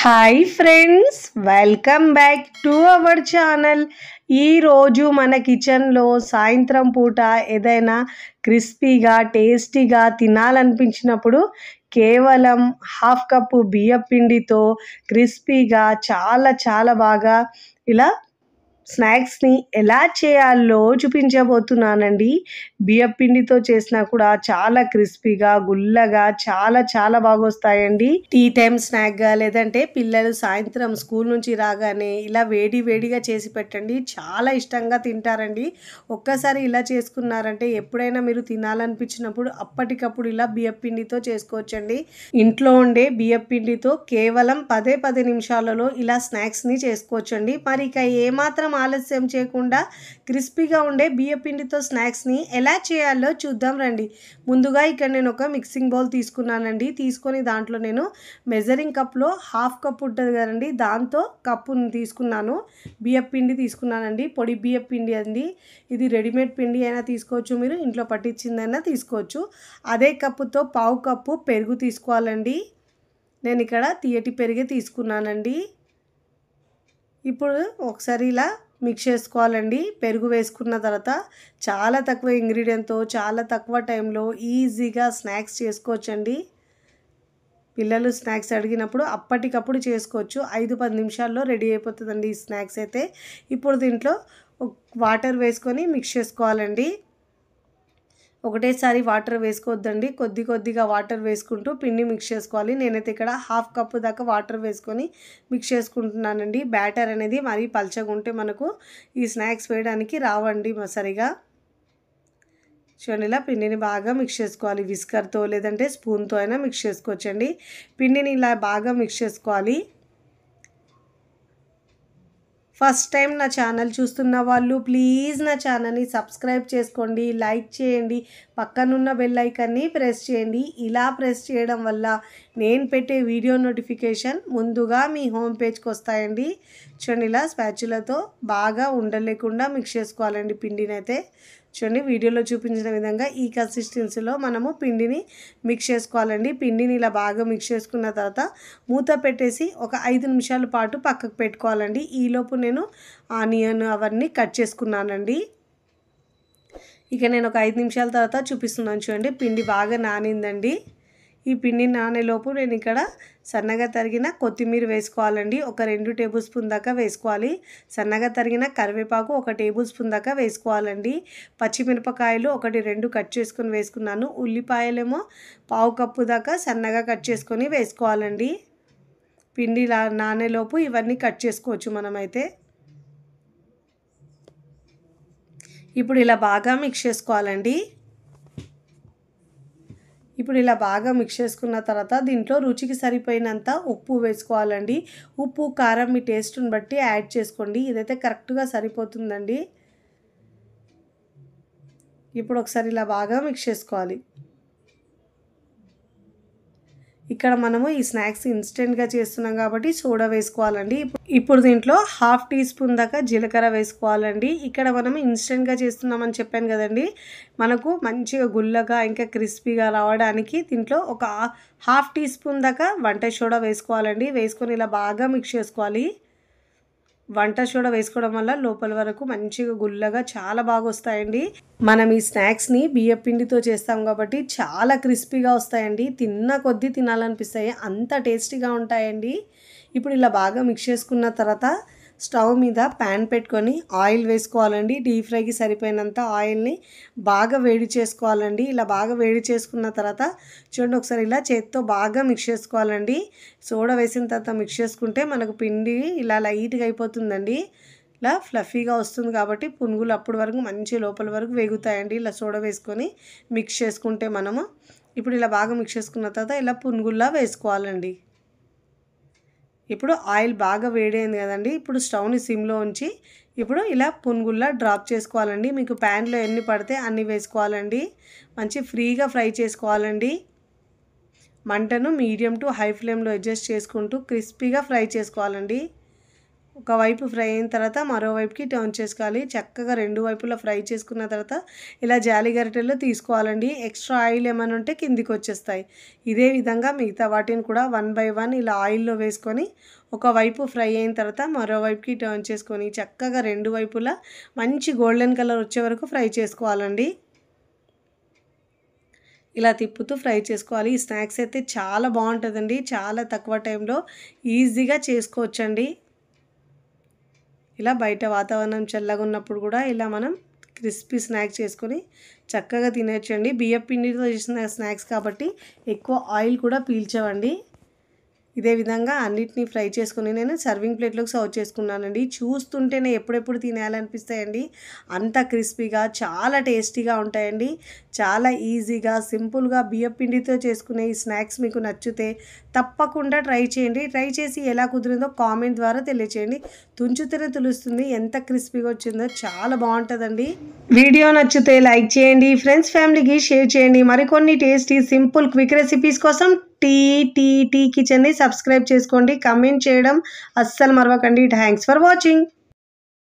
Hi friends, welcome back to our channel. ఈరోజు మన కిచెన్లో సాయంత్రం పూట ఏదైనా క్రిస్పీగా టేస్టీగా తినాలనిపించినప్పుడు కేవలం హాఫ్ కప్పు బియ్యం పిండితో క్రిస్పీగా చాలా బాగా ఇలా స్నాక్స్ని ఎలా చేయాలో చూపించబోతున్నానండి. బియ్యం పిండితో చేసినా కూడా చాలా క్రిస్పీగా గుల్లగా చాలా బాగా వస్తాయండి. టీ టైం స్నాక్గా లేదంటే పిల్లలు సాయంత్రం స్కూల్ నుంచి రాగానే ఇలా వేడిగా చేసి పెట్టండి, చాలా ఇష్టంగా తింటారండి. ఒక్కసారి ఇలా చేసుకున్నారంటే ఎప్పుడైనా మీరు తినాలనిపించినప్పుడు అప్పటికప్పుడు ఇలా బియ్యం పిండితో చేసుకోవచ్చండి. ఇంట్లో ఉండే బియ్యం పిండితో కేవలం 10 నిమిషాలలో ఇలా స్నాక్స్ని చేసుకోవచ్చండి. మరి ఇక ఏమాత్రం ఆలస్యం చేయకుండా క్రిస్పీగా ఉండే బియ్యం పిండితో స్నాక్స్ని ఎలా చేయాలో చూద్దాం రండి. ముందుగా ఇక్కడ నేను ఒక మిక్సింగ్ బౌల్ తీసుకున్నానండి. తీసుకొని దాంట్లో నేను మెజరింగ్ కప్లో హాఫ్ కప్ ఉంటుంది కదండి, దాంతో కప్పుని తీసుకున్నాను. బియ్యం పిండి తీసుకున్నానండి, పొడి బియ్యం పిండి అండి. ఇది రెడీమేడ్ పిండి అయినా తీసుకోవచ్చు, మీరు ఇంట్లో పట్టించిందైనా తీసుకోవచ్చు. అదే కప్పుతో పావు కప్పు పెరుగు తీసుకోవాలండి. నేను ఇక్కడ తీయటి పెరుగే తీసుకున్నానండి. ఇప్పుడు ఒకసారి ఇలా మిక్స్ చేసుకోవాలండి. పెరుగు వేసుకున్న తర్వాత చాలా తక్కువ ఇంగ్రీడియంట్తో చాలా తక్కువ టైంలో ఈజీగా స్నాక్స్ చేసుకోవచ్చండి. పిల్లలు స్నాక్స్ అడిగినప్పుడు అప్పటికప్పుడు చేసుకోవచ్చు. 5-10 నిమిషాల్లో రెడీ అయిపోతుందండి ఈ స్నాక్స్ అయితే. ఇప్పుడు దీంట్లో వాటర్ వేసుకొని మిక్స్ చేసుకోవాలండి. ఒకటేసారి వాటర్ వేసుకోవద్దండి, కొద్దిగా వాటర్ వేసుకుంటూ పిండి మిక్స్ చేసుకోవాలి. నేనైతే ఇక్కడ హాఫ్ కప్పు దాకా వాటర్ వేసుకొని మిక్స్ చేసుకుంటున్నానండి. బ్యాటర్ అనేది మరీ పల్చగా ఉంటే మనకు ఈ స్నాక్స్ వేయడానికి రావండి సరిగా. చూడండి, ఇలా పిండిని బాగా మిక్స్ చేసుకోవాలి. విస్కర్తో లేదంటే స్పూన్తో అయినా మిక్స్ చేసుకోవచ్చండి. పిండిని ఇలా బాగా మిక్స్ చేసుకోవాలి. ఫస్ట్ టైం నా ఛానల్ చూస్తున్న వాళ్ళు ప్లీజ్ నా ఛానల్ని సబ్స్క్రైబ్ చేసుకోండి, లైక్ చేయండి, పక్కనున్న బెల్ ఐకాన్ని ప్రెస్ చేయండి. ఇలా ప్రెస్ చేయడం వల్ల నేను పెట్టే వీడియో నోటిఫికేషన్ ముందుగా మీ హోమ్ పేజ్కి వస్తాయండి. చూడండి, ఇలా స్పాచులతో బాగా ఉండలేకుండా మిక్స్ చేసుకోవాలండి పిండిని అయితే. చూడండి, వీడియోలో చూపించిన విధంగా ఈ కన్సిస్టెన్సీలో మనము పిండిని మిక్స్ చేసుకోవాలండి. పిండిని ఇలా బాగా మిక్స్ చేసుకున్న తర్వాత మూత పెట్టేసి ఒక 5 నిమిషాల పాటు పక్కకు పెట్టుకోవాలండి. ఈలోపు నేను ఆనియన్ అవన్నీ కట్ చేసుకున్నానండి. ఇక నేను ఒక 5 నిమిషాల తర్వాత చూపిస్తున్నాను. చూడండి, పిండి బాగా నానిందండి. ఈ పిండి నానేలోపు నేను ఇక్కడ సన్నగా తరిగిన కొత్తిమీర వేసుకోవాలండి. ఒక 2 టేబుల్ స్పూన్ దాకా వేసుకోవాలి. సన్నగా తరిగిన కరివేపాకు 1 టేబుల్ స్పూన్ దాకా వేసుకోవాలండి. పచ్చిమిరపకాయలు 1-2 కట్ చేసుకొని వేసుకున్నాను. ఉల్లిపాయలేమో పావు కప్పు దాకా సన్నగా కట్ చేసుకొని వేసుకోవాలండి. పిండి నానేలోపు ఇవన్నీ కట్ చేసుకోవచ్చు మనమైతే. ఇప్పుడు ఇలా బాగా మిక్స్ చేసుకోవాలండి. ఇప్పుడు ఇలా బాగా మిక్స్ చేసుకున్న తర్వాత దీంట్లో రుచికి సరిపోయినంత ఉప్పు వేసుకోవాలండి. ఉప్పు కారం మీ టేస్ట్ని బట్టి యాడ్ చేసుకోండి. ఇదైతే కరెక్ట్గా సరిపోతుందండి. ఇప్పుడు ఒకసారి ఇలా బాగా మిక్స్ చేసుకోవాలి. ఇక్కడ మనము ఈ స్నాక్స్ ఇన్స్టెంట్గా చేస్తున్నాం కాబట్టి సోడా వేసుకోవాలండి. ఇప్పుడు దీంట్లో హాఫ్ టీ స్పూన్ దాకా జీలకర్ర వేసుకోవాలండి. ఇక్కడ మనం ఇన్స్టెంట్గా చేస్తున్నామని చెప్పాను కదండి, మనకు మంచిగా గుల్లగా ఇంకా క్రిస్పీగా రావడానికి దీంట్లో ఒక హాఫ్ టీ స్పూన్ దాకా వంట సోడా వేసుకోవాలండి. వేసుకొని ఇలా బాగా మిక్స్ చేసుకోవాలి. వంట సోడా వేసుకోవడం వల్ల లోపల వరకు మంచిగా గుల్లగా చాలా బాగా వస్తాయండి. మనం ఈ స్నాక్స్ని బియ్యం పిండితో చేస్తాం కాబట్టి చాలా క్రిస్పీగా వస్తాయండి. తిన్న కొద్దీ తినాలనిపిస్తాయి, అంత టేస్టీగా ఉంటాయండి. ఇప్పుడు ఇలా బాగా మిక్స్ చేసుకున్న తర్వాత స్టవ్ మీద ప్యాన్ పెట్టుకొని ఆయిల్ వేసుకోవాలండి. డీప్ ఫ్రైకి సరిపోయినంత ఆయిల్ని బాగా వేడి చేసుకోవాలండి. ఇలా బాగా వేడి చేసుకున్న తర్వాత చూడండి, ఒకసారి ఇలా చేత్తో బాగా మిక్స్ చేసుకోవాలండి. సోడా వేసిన తర్వాత మిక్స్ చేసుకుంటే మనకు పిండి ఇలా లైట్గా అయిపోతుందండి. ఇలా ఫ్లఫీగా వస్తుంది కాబట్టి పునుగులు అప్పటి వరకు మంచి లోపల వరకు వేగుతాయండి. ఇలా సోడా వేసుకొని మిక్స్ చేసుకుంటే మనము. ఇప్పుడు ఇలా బాగా మిక్స్ చేసుకున్న తర్వాత ఇలా పునుగుల్లా వేసుకోవాలండి. ఇప్పుడు ఆయిల్ బాగా వేడైంది కదండి, ఇప్పుడు స్టవ్ని సిమ్లో ఉంచి ఇప్పుడు ఇలా పునుగుల్లా డ్రాప్ చేసుకోవాలండి. మీకు ప్యాన్లో ఎన్ని పడితే అన్ని వేసుకోవాలండి. మంచి ఫ్రీగా ఫ్రై చేసుకోవాలండి. మంటను మీడియం టు హై ఫ్లేమ్లో అడ్జస్ట్ చేసుకుంటూ క్రిస్పీగా ఫ్రై చేసుకోవాలండి. ఒకవైపు ఫ్రై అయిన తర్వాత మరోవైపుకి టర్న్ చేసుకోవాలి. చక్కగా రెండు వైపులా ఫ్రై చేసుకున్న తర్వాత ఇలా జాలి గరిటెల్లో తీసుకోవాలండి. ఎక్స్ట్రా ఆయిల్ ఏమైనా ఉంటే కిందికి వచ్చేస్తాయి. ఇదే విధంగా మిగతా వాటిని కూడా 1 బై 1 ఇలా ఆయిల్లో వేసుకొని ఒకవైపు ఫ్రై అయిన తర్వాత మరోవైపుకి టర్న్ చేసుకొని చక్కగా రెండు వైపులా మంచి గోల్డెన్ కలర్ వచ్చే వరకు ఫ్రై చేసుకోవాలండి. ఇలా తిప్పుతూ ఫ్రై చేసుకోవాలి. ఈ స్నాక్స్ అయితే చాలా బాగుంటుందండి. చాలా తక్కువ టైంలో ఈజీగా చేసుకోవచ్చండి. ఇలా బయట వాతావరణం చల్లగా ఉన్నప్పుడు కూడా ఇలా మనం క్రిస్పీ స్నాక్స్ చేసుకొని చక్కగా తినేయచ్చండి. బియ్యం పిండితో చేసిన స్నాక్స్ కాబట్టి ఎక్కువ ఆయిల్ కూడా పీల్చవండి. ఇదే విధంగా అన్నిటినీ ఫ్రై చేసుకొని నేను సర్వింగ్ ప్లేట్లోకి సర్వ్ చేసుకున్నానండి. చూస్తుంటేనే ఎప్పుడెప్పుడు తినేయాలనిపిస్తాయండి. అంత క్రిస్పీగా చాలా టేస్టీగా ఉంటాయండి. చాలా ఈజీగా సింపుల్గా బియ్యం పిండితో చేసుకునే ఈ స్నాక్స్ మీకు నచ్చితే తప్పకుండా ట్రై చేయండి. ట్రై చేసి ఎలా కుదిరిందో కామెంట్ ద్వారా తెలియచేయండి. తుంచుతూనే తెలుస్తుంది ఎంత క్రిస్పీగా వచ్చిందో. చాలా బాగుంటుందండి. వీడియో నచ్చితే లైక్ చేయండి. ఫ్రెండ్స్ ఫ్యామిలీకి షేర్ చేయండి. మరికొన్ని టేస్టీ సింపుల్ క్విక్ రెసిపీస్ కోసం టీ కిచెన్ని సబ్స్క్రైబ్ చేసుకోండి. కమెంట్ చేయడం అస్సలు మరవకండి. Thanks for watching.